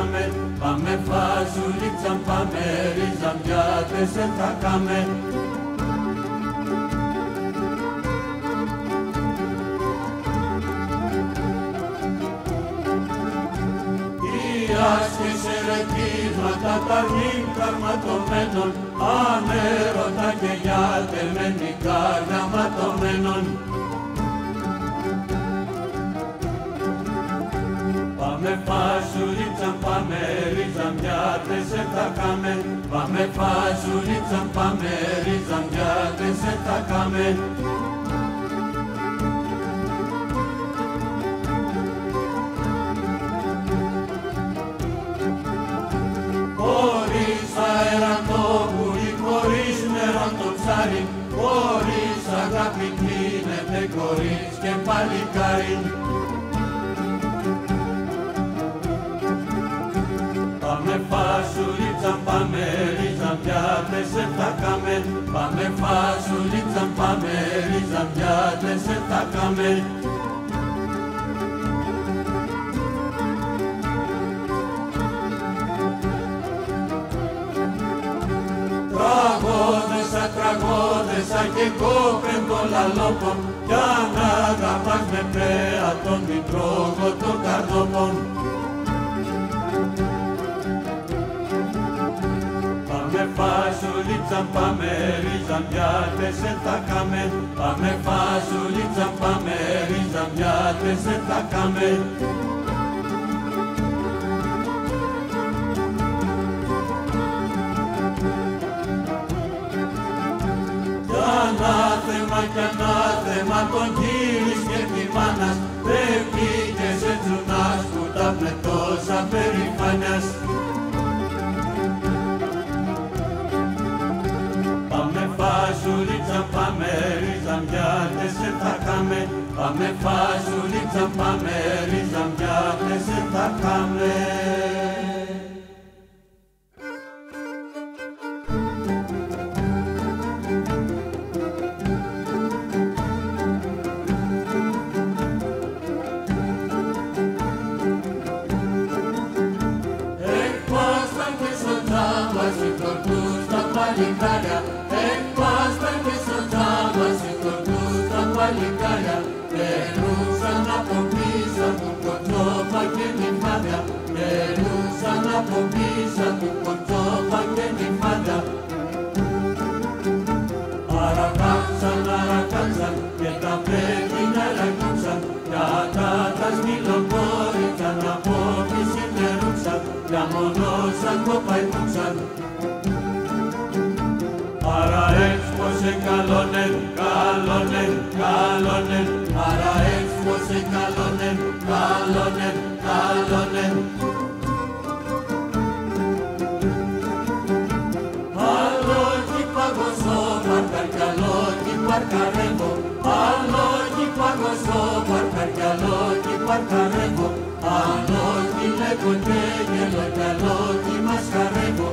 κάμε. Πάμε φασουλίτσαν, πάμε ριζαμπιάτες θα κάμε. Άσκες ερετήματα ταρνήν καρματωμένων, ανέρωτα και γιατεμένικα διαματωμένων. Πάμε φασουλίτσαν, πάμε ριζαμπιάτες θα κάμε. Πάμε φασουλίτσαν, πάμε ριζαμπιάτες θα κάμε. Χωρίς αεραντόπουλη, χωρίς νερό το ψάρι, χωρίς αγάπη κλείνεται χωρίς και παλικάρι. Πάμε φασουλίτσαν, πάμε ριζαμπιάτες θα κάμε. Πάμε φασουλίτσαν, πάμε ριζαμπιάτες θα κάμε. Τραγώδεσα και κόπεντο λαλόπον, για να αγαπάς με πρέα τον μητρόγο των καρδόπων. Πάμε φασουλίτσαν, πάμε ριζαμπιάτες θα κάμε. Πάμε φασουλίτσαν, πάμε ριζαμπιάτες θα κάμε. Ανάθεμα κι ανάθεμα τον κύρις και τη μάνας, δεν πήγες ετζουνάς που τα πλετώσα περηφάνιας. Πάμε φασουλίτσαν, πάμε ριζαμπιάτες θα κάμε. Πάμε φασουλίτσαν, πάμε ριζαμπιάτες θα κάμε. Εκπάσταν και στο τζάμα σηκωτούς τα παλικάρια, περνούσαν από πίσω του κοτσόπα και νυμφάδια, περνούσαν από πίσω του κοτσόπα και νυμφάδια. Αρακάξαν και τα πέτεινα ρακούξαν, για τα σμιλοκόρητσαν από τη συντερούξαν, για μονόσαν κοπαϊτούξαν. Άρα έξπωσε καλόνεν, καλόνεν, καλόνεν. Άρα έξπωσε καλόνεν, καλόνεν, καλόνεν. Αλόγι παγωσό παρκαρκιαλόγι παρκαρεύω. Αλόγι παγωσό παρκαρκιαλόγι παρκαρεύω. Αλόγι λέγω και γελο κι αλόγι μας χαρεύω.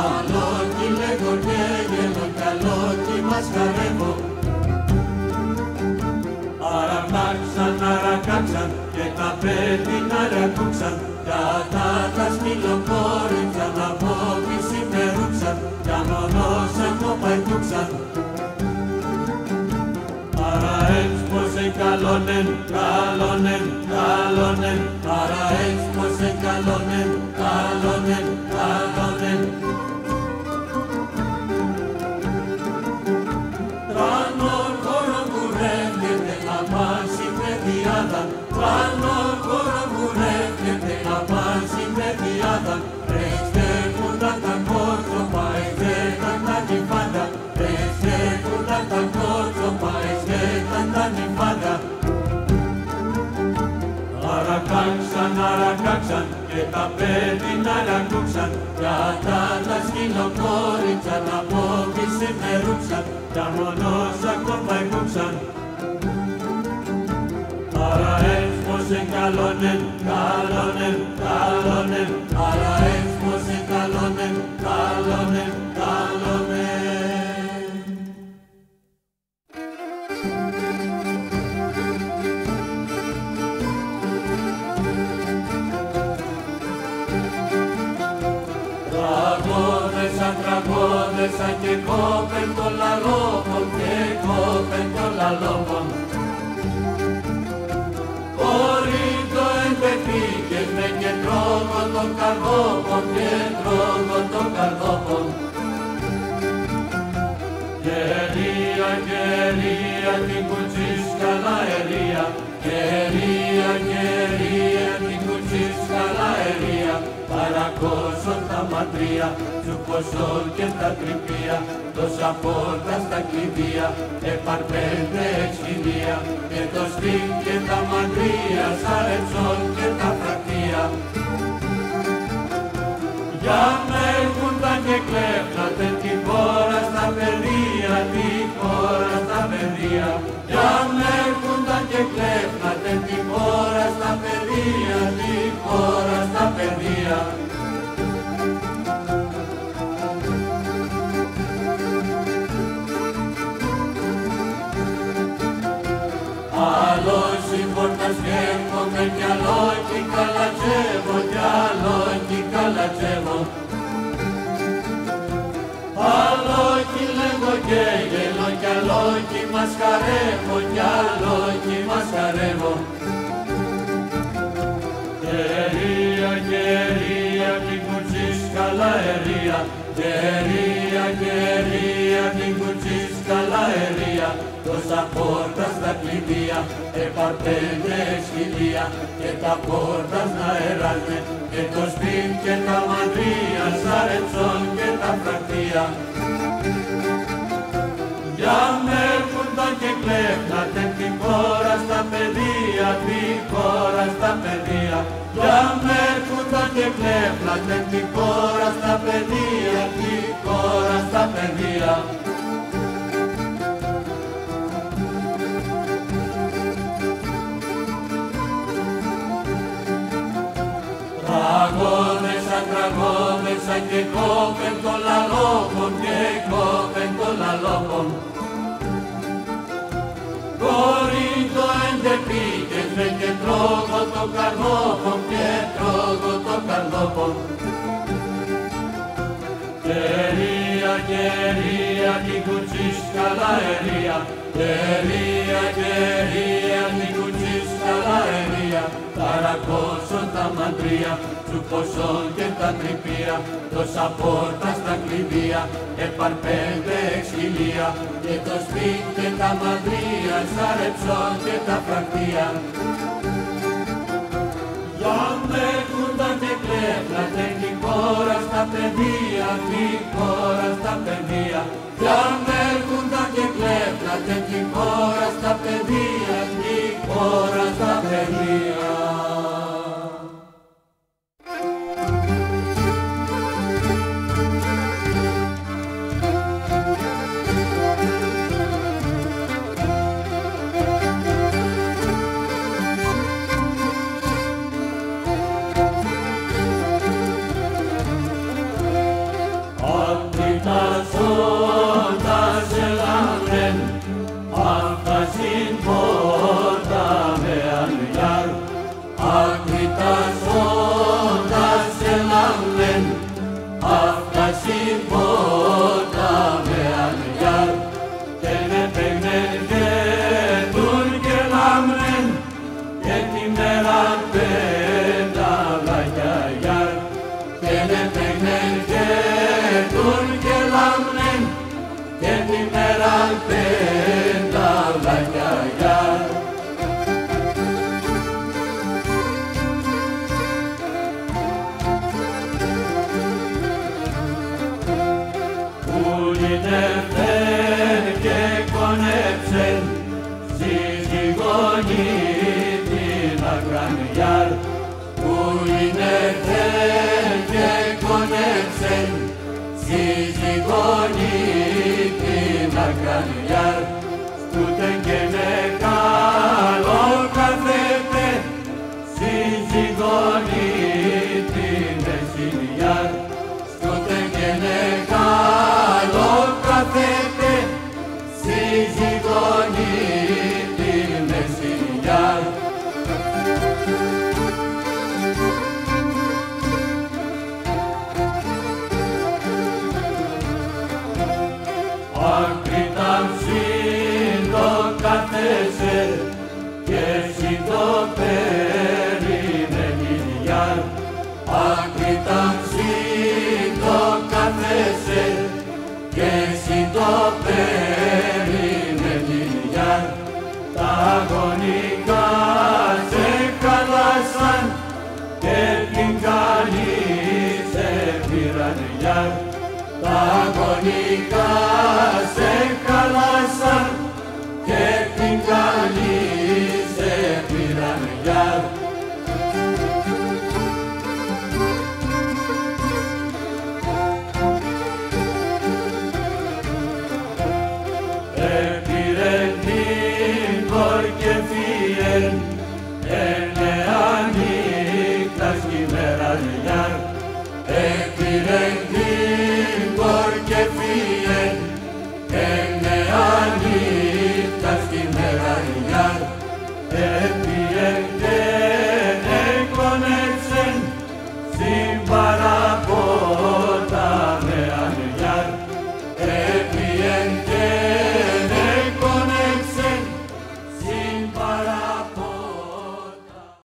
Αλόγι λέγω και γελο κι αλόγι μας χαρεύω. Αρακάξαν και τα πέτεινα ρακούξαν, για τα σμιλοκόρητσαν από τη συμμερούξαν, για μονόσαν κοπαϊτούξαν. Άρα έξπωσε καλόνεν, καλόνεν, καλόνεν. Άρα έξπωσε καλόνεν, καλόνεν, καλόνεν. Τρανόρ χώρο κουρεύεται να πάσει με διάδα, τρανόρ χώρο κουρεύεται να πάσει με διάδα. Ρεστέχουντα τα κότσοπα, εστέχαν τα νυμφάντα, ρεστέχουντα τα κότσοπα, εστέχαν τα νυμφάντα. Αρακάξαν και τα πέτεινα ρακούξαν, για τα σκυλοκόρητσαν από τη συμμερούξαν, για μονόσαν κοπαϊκούξαν. Άρα έξπωσε καλόνεν, καλόνεν, καλόνεν. Άρα έξπωσε καλόνεν, καλόνεν, καλόνεν. Τραγώδεσα και κόπεν των λαλόπων και κόπεν των λαλόπων. Κορίντο εμπεπίκες με και τρόγω των καρδόπων και τρόγω των καρδόπων. Γερία, γερία, την κουτσίς καλά ερία, γερία, γερία, την κουτσίς καλά ερία, παρακόσον τα ματρία, τσουκοσόν και τα τρυπία, τόσα πόρτα στα κλειδία, επαρπέντε εξχυλία, και το σπίτι και τα μαντρία, σαρεψόν και τα φρακτία. Για με έρχονταν και κλέφνατε την χώρα στα παιδεία, την χώρα στα παιδεία. Για με έρχονταν και κλέφνατε την χώρα στα παιδεία, την χώρα στα παιδεία. Άλλο συμπόρτας σκέφτομαι κι άλλο κι καλατσεύω, κι άλλο κι καλατσεύω. Άλλο κι λέγω και γελώ, κι άλλο κι μασκαρεύω, κι άλλο κι μασκαρεύω. Γερία, γερία, την κουτσίς καλά ερία, γερία, γερία, την κουτσίς καλά ερία, τόσα πόρτα στα κλειδία, επαρπέντε εξχυλία, και τα πόρτας να εράζουν, και το σπίτι και τα μαντρία, σαρεψόν και τα φρακτία. Για με έρχονταν και κλέφνατε την χώρα στα παιδεία, την χώρα στα παιδεία. Για με έρχονταν και κλέφνατε την χώρα στα παιδεία, την χώρα στα παιδεία. Τραγώδεσα και κόπεν των λαλόπων και κόπεν των λαλόπων. Κορίντο εντεπίκες με και τρώγω των καρδόπων και τρώγω των καρδόπων. Γερία, γερία, την κουτσίς καλά ερία, γερία, γερία, την κουτσίς καλά ερία, παρακόσον τα μαντρία, τσουκοσόν και τα τρυπία, τόσα πόρτα στα κλειδία, επαρπέντε εξχυλία, και το σπίτι και τα μαντρία, σαρεψόν και τα φρακτία. Για με έρχονταν και κλέφνατε την χώρα στα παιδεία, την χώρα στα παιδεία. Για με έρχονταν και κλέφνατε την χώρα στα παιδεία, την χώρα στα παιδεία. Ακριτάμψη το κάθεσαι και εσύ το περιμένια. Ακριτάμψη το κάθεσαι και εσύ το περιμένια. Τα αγωνικά σε χαλάσαν και την καλή σε πήραν γεια. Τα αγωνικά σε χαλάσαν και την καλή σε πήραν γεια. Επήρε την κορκεφίεν νύχτας κι ημέρας γεια. Επήρε την κορκεφίεν